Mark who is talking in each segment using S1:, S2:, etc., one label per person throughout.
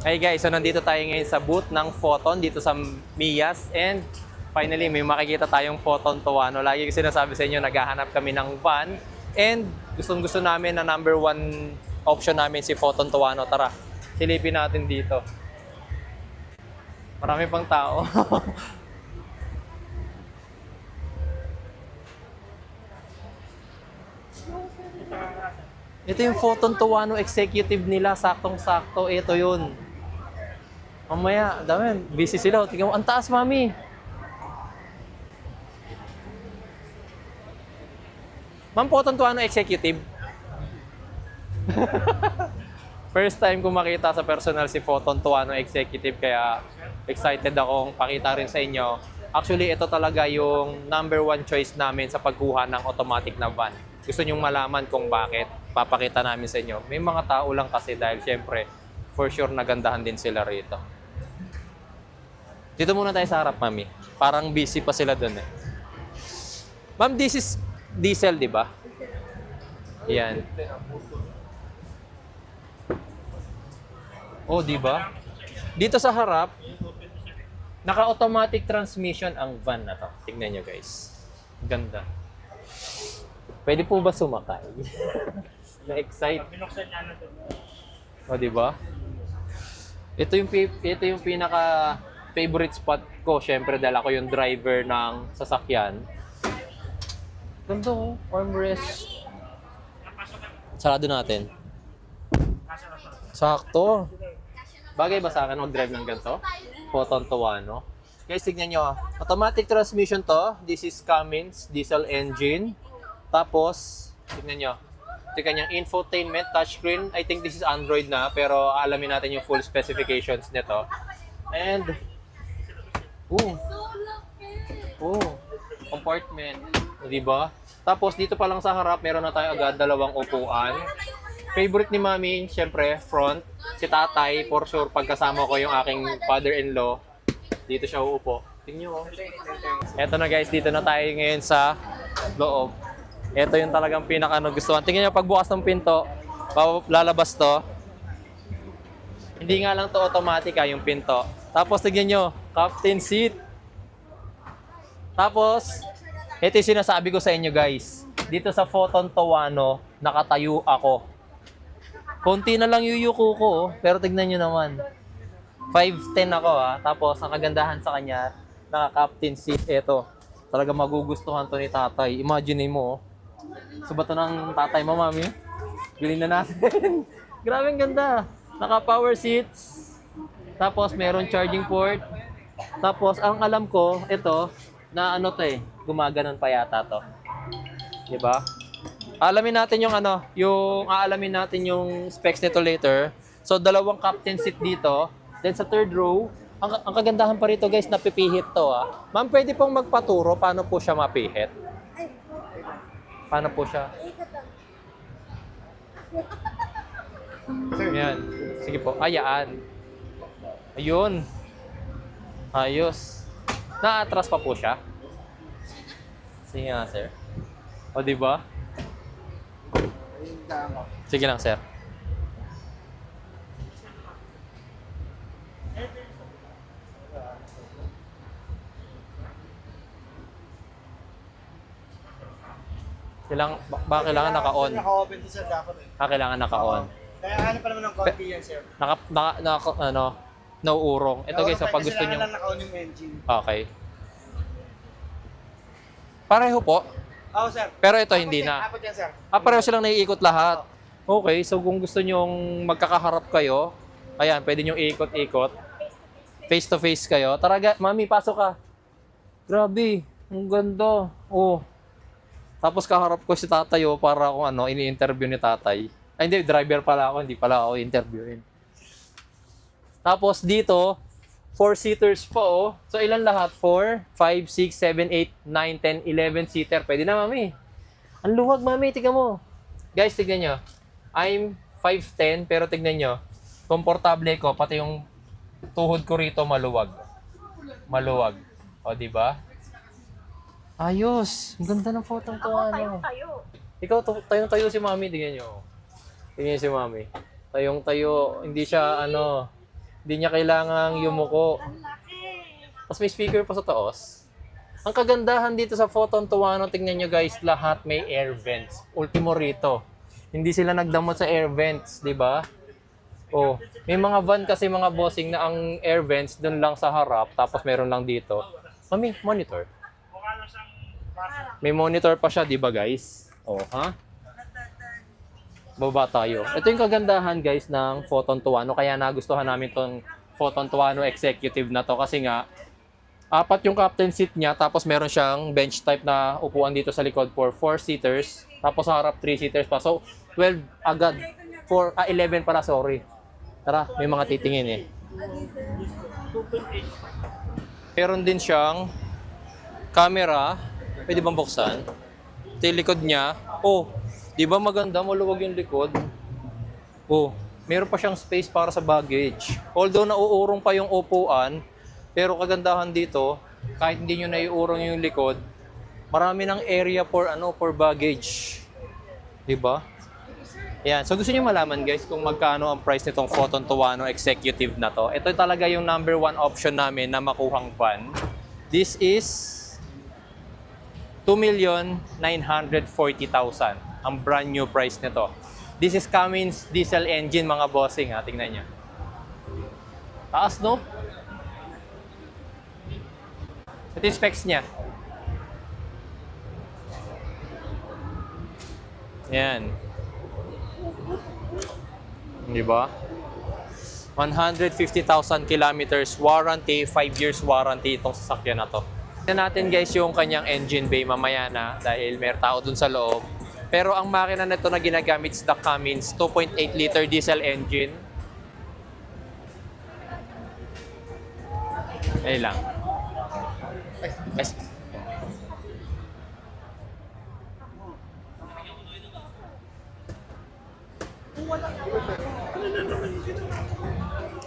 S1: Hey guys, so nandito tayo ngayon sa booth ng Photon dito sa Mias and finally may makikita tayong Photon Tuano. Lagi ko sinasabi sa inyo, naghahanap kami ng van and gustong-gusto namin na number one option namin si Photon Tuano. Tara, silipin natin dito. Marami pang tao. Ito yung Photon Tuano executive nila, saktong-sakto. Ito yun. Mamaya, dami, busy sila. Tingnan mo, ang taas, mami. Ma'am, Photon Tuano executive. First time ko makita sa personal si Photon Tuano executive, kaya excited akong pakita rin sa inyo. Actually, ito talaga yung number one choice namin sa pagkuha ng automatic na van. Gusto nyong malaman kung bakit, papakita namin sa inyo. May mga tao lang kasi dahil syempre, for sure nagandahan din sila rito. Dito muna tayo sa harap, mami. Parang busy pa sila dun eh. Ma'am, this is diesel, di ba? Yan. Oh, di ba? Dito sa harap, naka-automatic transmission ang van na to. Tignan nyo, guys. Ganda. Pwede po ba sumakay? Na-excite. Oh, di ba? Ito yung pinaka favorite spot ko. Syempre, dahil ako yung driver ng sasakyan. Ganda oh, armrest. Sarado natin. Sakto. Bagay ba sa akin mag-drive ng ganito? Photon Tuano. Guys, tignan nyo. Automatic transmission to. This is Cummins diesel engine. Tapos, tignan nyo. Ito kanyang infotainment, touchscreen. I think this is Android na, pero alamin natin yung full specifications nito. And, compartment. Diba? Tapos, dito pa lang sa harap, meron na tayo agad dalawang upuan. Favorite ni Mami, syempre, front. Si Tatay, for sure, pagkasama ko yung aking father-in-law, dito siya uupo. Tingnan nyo. Eto na guys, dito na tayo ngayon sa loob. Ito yung talagang pinaka-gustuhan. Tingnan nyo, pagbukas ng pinto, lalabas to. Hindi nga lang to automatic yung pinto. Tapos tingnan nyo, captain seat. Tapos, ito yung sinasabi ko sa inyo guys. Dito sa Photon Tuano, nakatayo ako. Konti na lang yuyuko ko, pero tignan nyo naman. 5'10 ako Tapos, ang kagandahan sa kanya, naka-captain seat. Ito, talaga magugustuhan to ni Tatay. Imagine mo, so ba ito ng tatay mo, mami? Bilhin na natin. Grabe ang ganda. Naka-power seats. Tapos, meron charging port. Tapos, ang alam ko, ito, na ano to gumaganon pa yata to. Diba? Aalamin natin yung aalamin natin yung specs nito later. So, dalawang captain seat dito. Then, sa third row, ang kagandahan pa rito, guys, napipihit to, Ma'am, pwede pong magpaturo paano po siya mapihit? Paano po siya? Yan. Sige po. Ayaan. Ayun. Ayos. Na-atras pa po siya. Sige nga, sir. O, diba? Sige lang, sir. Kailangan naka-on?
S2: Naka-open to sir dapat
S1: Kailangan naka-on.
S2: Kaya ano pa naman ng konti yan sir.
S1: Nauurong. Ito guys, pag gusto nyo.
S2: Kailangan naka-on yung engine.
S1: Okay. Pareho po.
S2: Oo sir.
S1: Pero ito hindi na.
S2: Apat yan sir.
S1: Pareho silang naiikot lahat. Okay, so kung gusto nyong magkakaharap kayo, ayan, pwede nyong iikot-ikot. Face to face kayo. Tara, mami, pasok ka. Grabe, ang ganda. Oh. Tapos kaharap ko si tatay para kung ini-interview ni tatay. Ay hindi, driver pala ako, hindi pala ako interviewin. Tapos dito, 4-seaters po So ilan lahat? 4, 5, 6, 7, 8, 9, 10, 11 seater. Pwede na, mami. Ang luwag, mami, tignan mo. Guys, tignan nyo. I'm 5'10", pero tignan nyo. Komportable ko, pati yung tuhod ko rito maluwag. Maluwag. O, di ba? Ayos. Ang ganda ng photo ko.
S3: Tayo.
S1: Ikaw, tayong-tayo si mami. Tingnan nyo. Tingnan si mami. Tayong-tayo. Hindi siya, Hindi niya kailangang yumuko. Tapos may speaker pa sa taos. Ang kagandahan dito sa Photon Tuano, tingnan nyo guys, lahat may air vents. Ultimo rito. Hindi sila nagdamot sa air vents, di ba? Oh, may mga van kasi mga bossing na ang air vents doon lang sa harap, tapos meron lang dito. Mami, monitor. May monitor pa siya, di ba guys? Oh, ha? Baba tayo. Ito yung kagandahan guys ng Photon Tuano, kaya nagustuhan namin tong Photon Tuano Executive na to kasi nga apat yung captain seat niya, tapos meron siyang bench type na upuan dito sa likod for 4-seaters, tapos sa harap 3-seaters pa. So, 12 agad. 11 pala, sorry. Tara, may mga titingin eh. Meron din siyang camera. Pwede bang buksan? Ito yung likod niya. Oh, di ba maganda? Maluwag yung likod. Oh, meron pa siyang space para sa baggage. Although nauurong pa yung upuan, pero kagandahan dito, kahit hindi nyo naiurong yung likod, marami ng area for baggage. 'Di ba? Yan. So gusto niyo malaman guys kung magkano ang price nitong Photon Tuano Executive na to. Ito talaga yung number 1 option namin na makuhang van. This is 2,940,000 ang brand new price nito. This is Cummins diesel engine mga bossing ha. Tingnan niyo. Taas no? Ito yung specs niya. Yan. Di ba? 150,000 kilometers warranty, 5 years warranty itong sasakyan na to. Tignan natin guys yung kanyang engine bay mamaya na dahil may tao dun sa loob. Pero ang makina na ito na ginagamit is the Cummins 2.8 liter diesel engine. Ayun lang. Yes.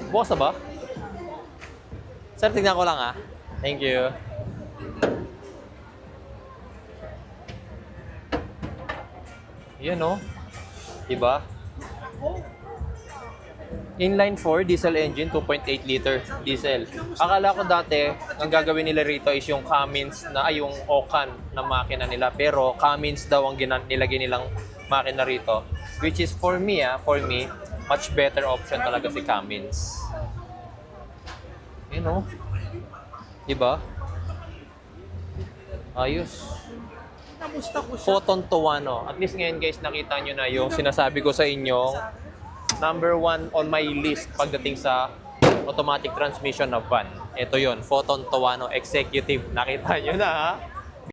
S1: Bukas na ba? Sir, tignan ko lang ah. Thank you. Yan oh. Diba? Inline 4 diesel engine, 2.8 liter diesel. Akala ko dati, ang gagawin nila rito is yung Cummins na ay yung Okan na makina nila. Pero Cummins daw ang nilagay nilang makina rito. Which is for me, much better option talaga si Cummins. You know? Diba? Ayos. Photon Tuano. At least ngayon guys, nakita nyo na yung sinasabi ko sa inyo. Number 1 on my list pagdating sa automatic transmission na van. Ito yon, Photon Tuano Executive. Nakita nyo na ha?